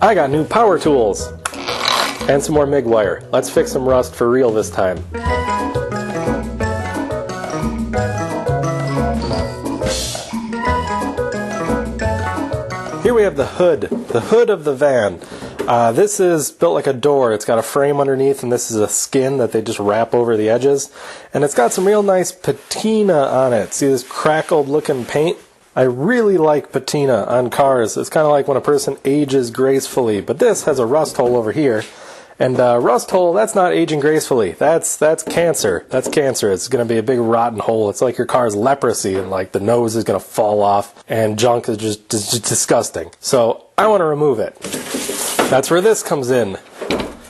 I got new power tools and some more MIG wire. Let's fix some rust for real this time. Here we have the hood of the van. This is built like a door. It's got a frame underneath, and this is a skin that they just wrap over the edges. And it's got some real nice patina on it. See this crackled looking paint? I really like patina on cars. It's kind of like when a person ages gracefully. But this has a rust hole over here. And rust hole, that's not aging gracefully. That's cancer. That's cancer. It's going to be a big rotten hole. It's like your car's leprosy, and like the nose is going to fall off, and junk is just disgusting. So I want to remove it. That's where this comes in.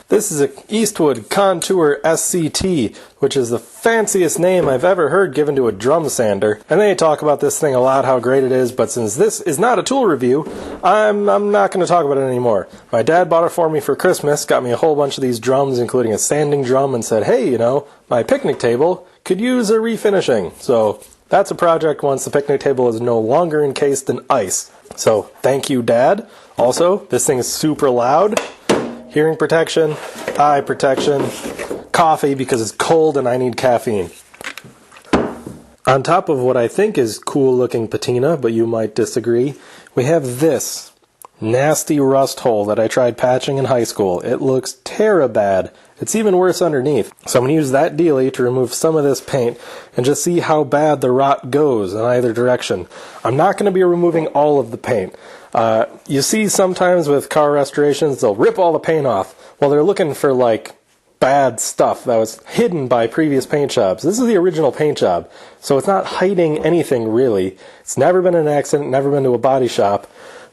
This is a Eastwood Contour SCT, which is the fanciest name I've ever heard given to a drum sander. And they talk about this thing a lot, how great it is, but since this is not a tool review, I'm not going to talk about it anymore. My dad bought it for me for Christmas, got me a whole bunch of these drums, including a sanding drum, and said, hey, you know, my picnic table could use a refinishing. So that's a project once the picnic table is no longer encased in ice. So thank you, Dad. Also, this thing is super loud. Hearing protection, eye protection, coffee because it's cold and I need caffeine. On top of what I think is cool looking patina, but you might disagree, we have this nasty rust hole that I tried patching in high school. It looks bad. It's even worse underneath. So I'm going to use that dealie to remove some of this paint and just see how bad the rot goes in either direction. I'm not going to be removing all of the paint. You see sometimes with car restorations, they'll rip all the paint off. Well, they're looking for like bad stuff that was hidden by previous paint jobs. This is the original paint job, so it's not hiding anything really. It's never been an accident, never been to a body shop,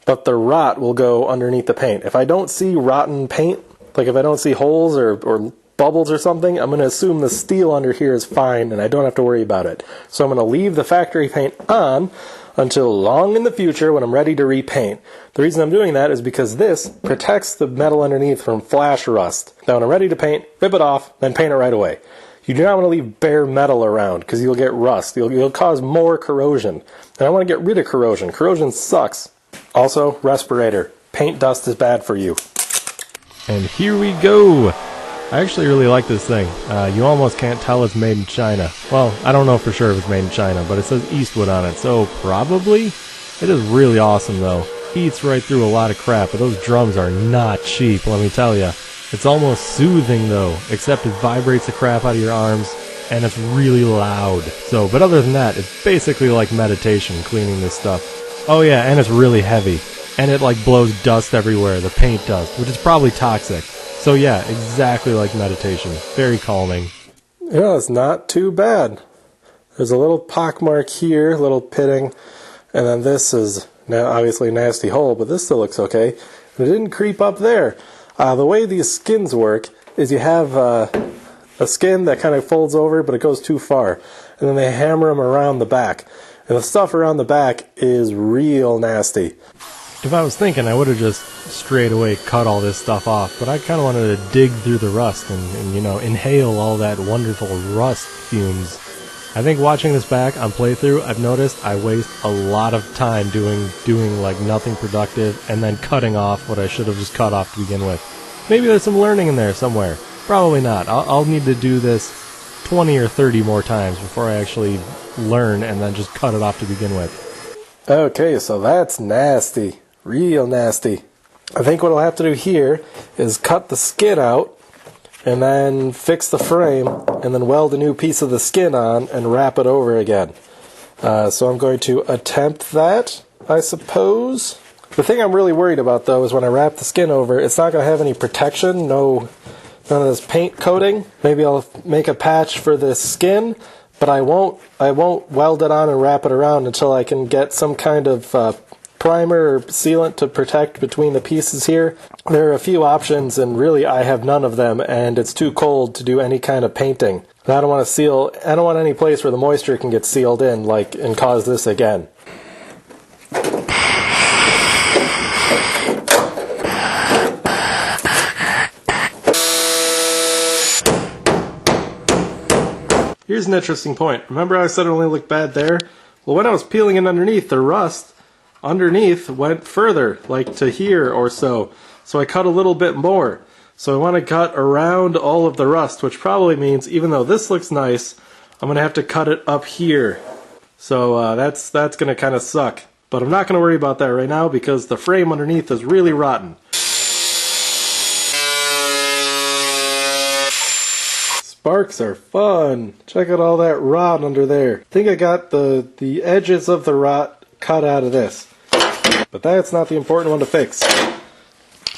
but the rot will go underneath the paint. If I don't see rotten paint, like if I don't see holes or bubbles or something, I'm going to assume the steel under here is fine and I don't have to worry about it. So I'm going to leave the factory paint on until long in the future when I'm ready to repaint. The reason I'm doing that is because this protects the metal underneath from flash rust. Now when I'm ready to paint, rip it off, then paint it right away. You do not want to leave bare metal around because you'll get rust. You'll cause more corrosion. And I want to get rid of corrosion. Corrosion sucks. Also, respirator. Paint dust is bad for you. And here we go! I actually really like this thing. You almost can't tell it's made in China. Well, I don't know for sure if it's made in China, but it says Eastwood on it, so probably? It is really awesome though. Eats right through a lot of crap, but those drums are not cheap, let me tell ya. It's almost soothing though, except it vibrates the crap out of your arms, and it's really loud. So, but other than that, it's basically like meditation, cleaning this stuff. Oh yeah, and it's really heavy. And it like blows dust everywhere, the paint dust, which is probably toxic. So yeah, exactly like meditation. Very calming. Yeah, it's not too bad. There's a little pockmark here, a little pitting, and then this is now obviously a nasty hole, but this still looks okay. And it didn't creep up there. The way these skins work is you have a skin that kind of folds over, but it goes too far. And then they hammer them around the back. And the stuff around the back is real nasty. If I was thinking, I would have just straight away cut all this stuff off, but I kind of wanted to dig through the rust and, you know, inhale all that wonderful rust fumes. I think watching this back on playthrough, I've noticed I waste a lot of time doing like nothing productive and then cutting off what I should have just cut off to begin with. Maybe there's some learning in there somewhere. Probably not. I'll need to do this 20 or 30 more times before I actually learn and then just cut it off to begin with. Okay, so that's nasty. Real nasty. I think what I'll have to do here is cut the skin out and then fix the frame and then weld a new piece of the skin on and wrap it over again. So I'm going to attempt that, I suppose. The thing I'm really worried about though is when I wrap the skin over, it's not going to have any protection, none of this paint coating. Maybe I'll make a patch for this skin, but I won't weld it on and wrap it around until I can get some kind of primer or sealant to protect between the pieces here. There are a few options and really I have none of them and it's too cold to do any kind of painting. I don't want any place where the moisture can get sealed in and cause this again. Here's an interesting point. Remember I said it only looked bad there? Well, when I was peeling it underneath, the rust underneath went further, like to here or so. so I cut a little bit more. So I want to cut around all of the rust, which probably means even though this looks nice, I'm going to have to cut it up here. So that's going to kind of suck. But I'm not going to worry about that right now because the frame underneath is really rotten. Sparks are fun. Check out all that rot under there. I think I got the edges of the rot cut out of this. But that's not the important one to fix.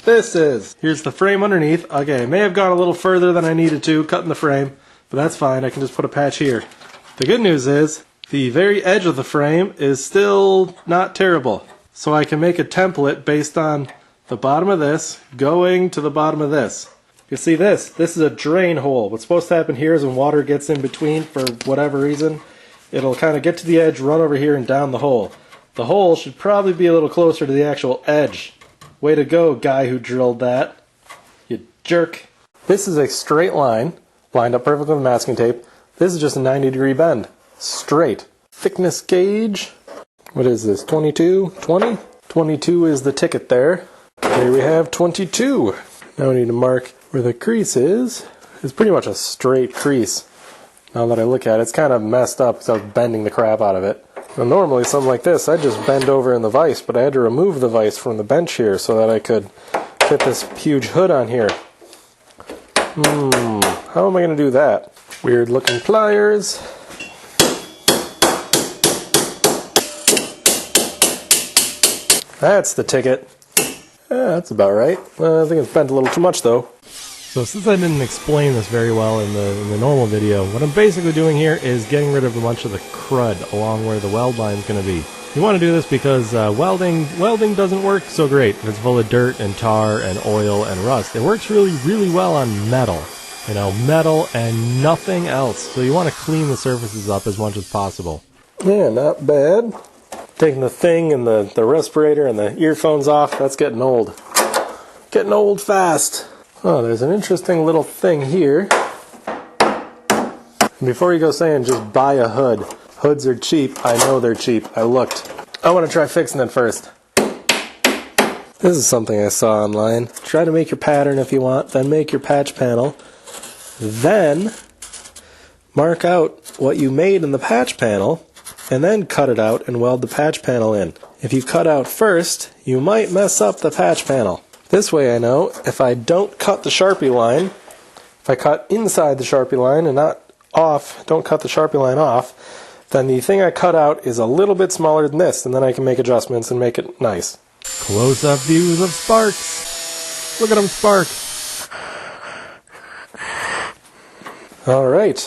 This is. Here's the frame underneath. Okay, I may have gone a little further than I needed to, cutting the frame, but that's fine. I can just put a patch here. The good news is, the very edge of the frame is still not terrible. So I can make a template based on the bottom of this going to the bottom of this. You see this? This is a drain hole. What's supposed to happen here is when water gets in between for whatever reason, it'll kind of get to the edge, run over here, and down the hole. The hole should probably be a little closer to the actual edge. Way to go, guy who drilled that. You jerk. This is a straight line, lined up perfectly with masking tape. This is just a 90-degree bend. Straight. Thickness gauge. What is this, 22? 20? 22 is the ticket there. Here we have 22. Now we need to mark where the crease is. It's pretty much a straight crease. Now that I look at it, it's kind of messed up because I was bending the crap out of it. Now normally something like this, I'd just bend over in the vise, but I had to remove the vise from the bench here so that I could fit this huge hood on here. How am I going to do that? Weird looking pliers. That's the ticket. That's about right. I think it's bent a little too much though. So since I didn't explain this very well in the normal video, what I'm basically doing here is getting rid of a bunch of the crud along where the weld line is going to be. You want to do this because welding doesn't work so great. It's full of dirt and tar and oil and rust. It works really well on metal. You know, metal and nothing else. So you want to clean the surfaces up as much as possible. Yeah, not bad. Taking the thing and the respirator and the earphones off, that's getting old. Getting old fast. Oh, there's an interesting little thing here. Before you go saying just buy a hood. Hoods are cheap. I know they're cheap. I looked. I want to try fixing it first. This is something I saw online. Try to make your pattern if you want, then make your patch panel. Then mark out what you made in the patch panel, and then cut it out and weld the patch panel in. If you cut out first, you might mess up the patch panel. This way I know if I don't cut the Sharpie line, if I cut inside the Sharpie line and not off, don't cut the Sharpie line off, then the thing I cut out is a little bit smaller than this, and then I can make adjustments and make it nice. Close-up views of sparks. Look at them spark. Alright,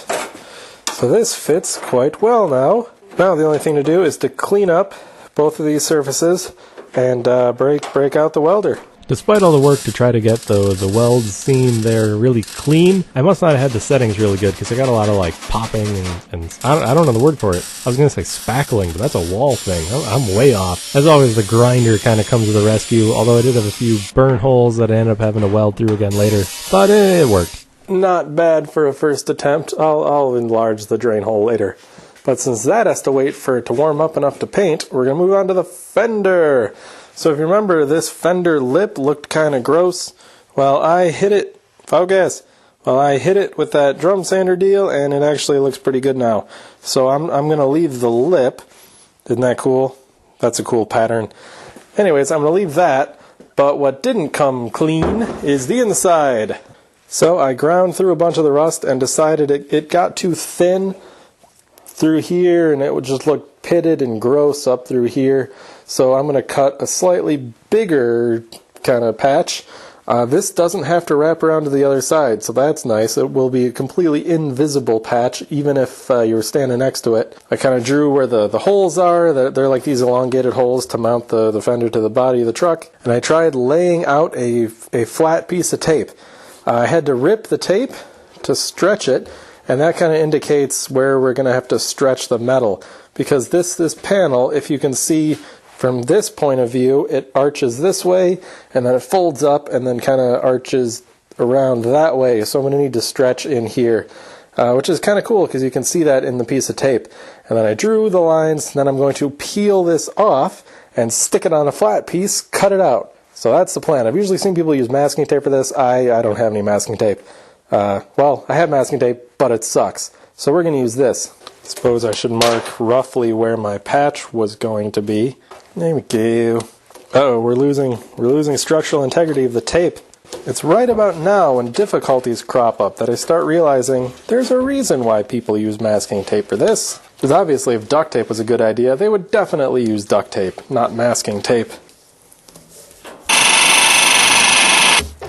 so this fits quite well now. Now the only thing to do is to clean up both of these surfaces and break out the welder. Despite all the work to try to get the weld seam there really clean, I must not have had the settings really good because I got a lot of like popping and I don't know the word for it. I was going to say spackling, but that's a wall thing. I'm way off. As always, the grinder kind of comes to the rescue, although I did have a few burn holes that I ended up having to weld through again later, but it worked. Not bad for a first attempt. I'll enlarge the drain hole later. But since that has to wait for it to warm up enough to paint, we're going to move on to the fender. So if you remember, this fender lip looked kind of gross. Well, I hit it, focus. Well, I hit it with that drum sander deal, and it actually looks pretty good now. So I'm going to leave the lip. Isn't that cool? That's a cool pattern. Anyways, I'm going to leave that. But what didn't come clean is the inside. So I ground through a bunch of the rust and decided it got too thin through here, and it would just look pitted and gross up through here. So I'm going to cut a slightly bigger kind of patch. This doesn't have to wrap around to the other side, so that's nice. It will be a completely invisible patch, even if you were standing next to it. I kind of drew where the holes are. They're like these elongated holes to mount the fender to the body of the truck. And I tried laying out a flat piece of tape. I had to rip the tape to stretch it, and that kind of indicates where we're going to have to stretch the metal. Because this panel, if you can see from this point of view, it arches this way, and then it folds up, and then kind of arches around that way. So I'm going to need to stretch in here, which is kind of cool because you can see that in the piece of tape. And then I drew the lines, and then I'm going to peel this off and stick it on a flat piece, cut it out. So that's the plan. I've usually seen people use masking tape for this. I don't have any masking tape. Well, I have masking tape, but it sucks. So we're going to use this. Suppose I should mark roughly where my patch was going to be. There we go. Uh-oh, we're losing structural integrity of the tape. It's right about now when difficulties crop up that I start realizing there's a reason why people use masking tape for this. Because obviously if duct tape was a good idea, they would definitely use duct tape, not masking tape.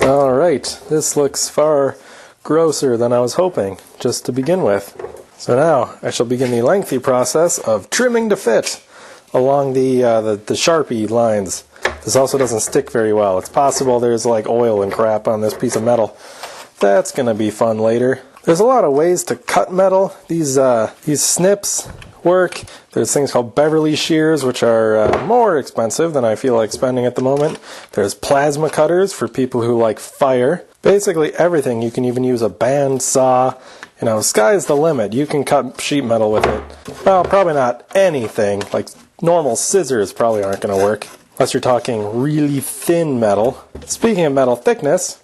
Alright, this looks far grosser than I was hoping, just to begin with. So now I shall begin the lengthy process of trimming to fit along the Sharpie lines. This also doesn't stick very well. It's possible there's like oil and crap on this piece of metal. That's going to be fun later. There's a lot of ways to cut metal. These snips work. There's things called Beverly shears, which are more expensive than I feel like spending at the moment. There's plasma cutters for people who like fire. Basically everything. You can even use a band saw. You know, sky's the limit. You can cut sheet metal with it. Well, probably not anything. Like normal scissors probably aren't going to work. Unless you're talking really thin metal. Speaking of metal thickness,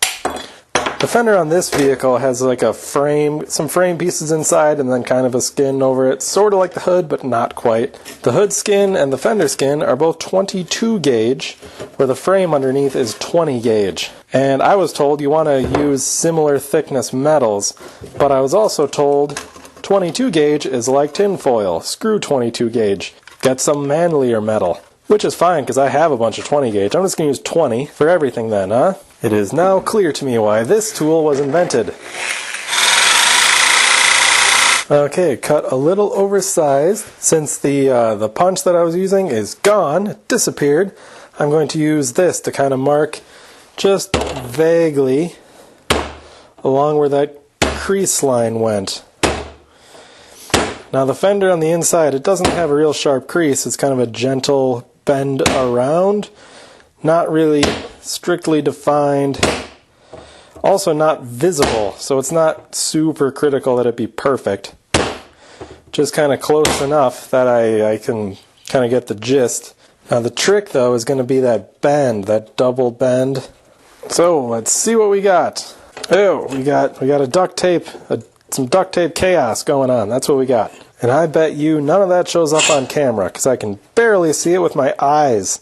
the fender on this vehicle has like a frame, some frame pieces inside and then kind of a skin over it. Sort of like the hood, but not quite. The hood skin and the fender skin are both 22 gauge, where the frame underneath is 20 gauge. And I was told you want to use similar thickness metals, but I was also told 22 gauge is like tinfoil. Screw 22 gauge. Get some manlier metal. Which is fine, because I have a bunch of 20 gauge. I'm just going to use 20 for everything then, huh? It is now clear to me why this tool was invented. Okay, cut a little oversized. Since the punch that I was using is gone, it disappeared, I'm going to use this to kind of mark just vaguely along where that crease line went. Now the fender on the inside, it doesn't have a real sharp crease. It's kind of a gentle bend around. Not really strictly defined. Also not visible, so it's not super critical that it be perfect. Just kind of close enough that I can kind of get the gist. Now the trick though is going to be that bend, that double bend. So let's see what we got. Oh, we got a duct tape, some duct tape chaos going on. That's what we got. And I bet you none of that shows up on camera, because I can barely see it with my eyes.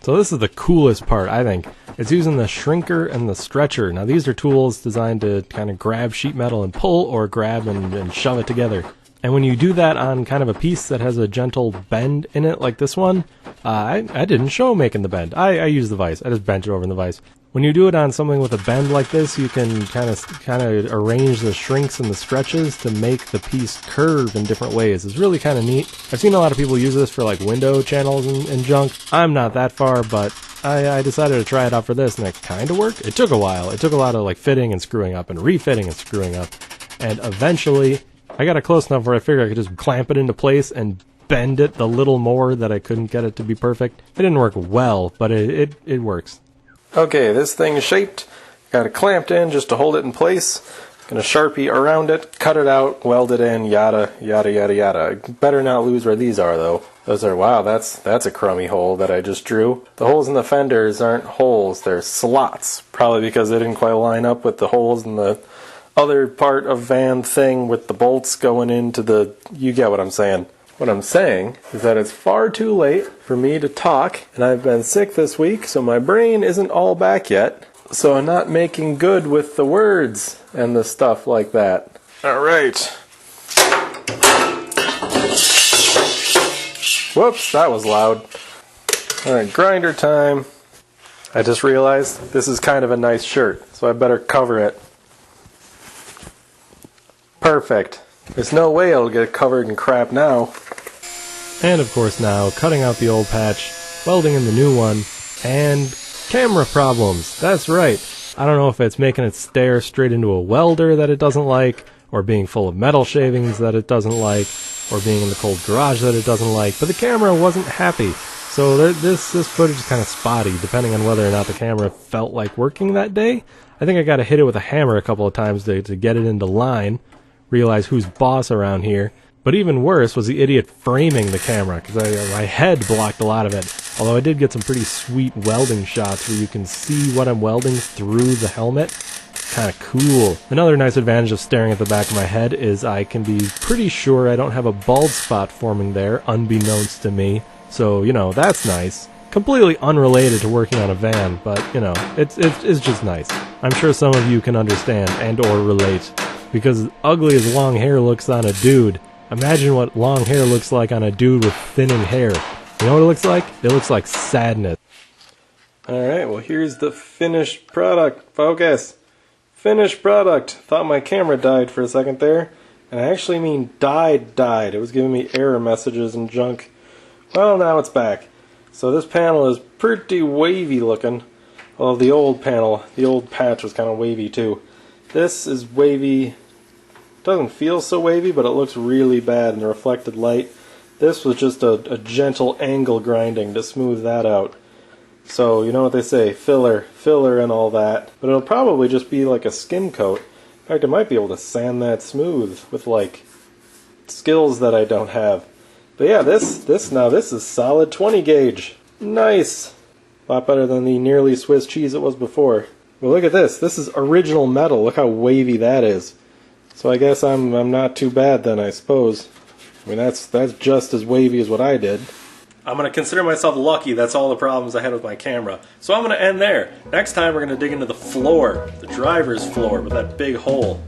So this is the coolest part, I think. It's using the shrinker and the stretcher. Now these are tools designed to kind of grab sheet metal and pull, or grab and shove it together. And when you do that on kind of a piece that has a gentle bend in it, like this one, I didn't show making the bend. I use the vise. I just bent it over in the vise. When you do it on something with a bend like this, you can kind of arrange the shrinks and the stretches to make the piece curve in different ways. It's really kind of neat. I've seen a lot of people use this for like window channels and junk. I'm not that far, but I decided to try it out for this, and it kind of worked. It took a while. It took a lot of like fitting and screwing up and refitting and screwing up. And eventually, I got it close enough where I figured I could just clamp it into place and bend it the little more that I couldn't get it to be perfect. It didn't work well, but it works. Okay, this thing is shaped. Got it clamped in just to hold it in place. Gonna Sharpie around it, cut it out, weld it in, yada, yada, yada, yada. Better not lose where these are, though. Those are, wow, that's a crummy hole that I just drew. The holes in the fenders aren't holes, they're slots. Probably because they didn't quite line up with the holes in the other part of van thing with the bolts going into the... You get what I'm saying. What I'm saying is that it's far too late for me to talk, and I've been sick this week, so my brain isn't all back yet. So I'm not making good with the words and the stuff like that. Alright. Whoops, that was loud. Alright, grinder time. I just realized this is kind of a nice shirt, so I better cover it. Perfect. There's no way it'll get covered in crap now. And of course now, cutting out the old patch, welding in the new one, and camera problems. That's right. I don't know if it's making it stare straight into a welder that it doesn't like, or being full of metal shavings that it doesn't like, or being in the cold garage that it doesn't like, but the camera wasn't happy. So this footage is kind of spotty, depending on whether or not the camera felt like working that day. I think I got to hit it with a hammer a couple of times to get it into line, realize who's boss around here. But even worse was the idiot framing the camera, because my head blocked a lot of it. Although I did get some pretty sweet welding shots where you can see what I'm welding through the helmet. Kind of cool. Another nice advantage of staring at the back of my head is I can be pretty sure I don't have a bald spot forming there, unbeknownst to me. So, you know, that's nice. Completely unrelated to working on a van, but, you know, it's just nice. I'm sure some of you can understand and or relate. Because as ugly as long hair looks on a dude, imagine what long hair looks like on a dude with thinning hair. You know what it looks like? It looks like sadness. Alright, well here's the finished product. Focus! Finished product! Thought my camera died for a second there. And I actually mean died. It was giving me error messages and junk. Well, now it's back. So this panel is pretty wavy looking. Well, the old panel, the old patch was kind of wavy too. This is wavy. Doesn't feel so wavy, but it looks really bad in the reflected light. This was just a gentle angle grinding to smooth that out. So, you know what they say, filler and all that. But it'll probably just be like a skim coat. In fact, I might be able to sand that smooth with, like, skills that I don't have. But yeah, this is solid 20 gauge. Nice! A lot better than the nearly Swiss cheese it was before. But look at this. This is original metal. Look how wavy that is. So I guess I'm not too bad then, I suppose. I mean, that's just as wavy as what I did. I'm going to consider myself lucky that's all the problems I had with my camera. So I'm going to end there. Next time we're going to dig into the floor, the driver's floor with that big hole.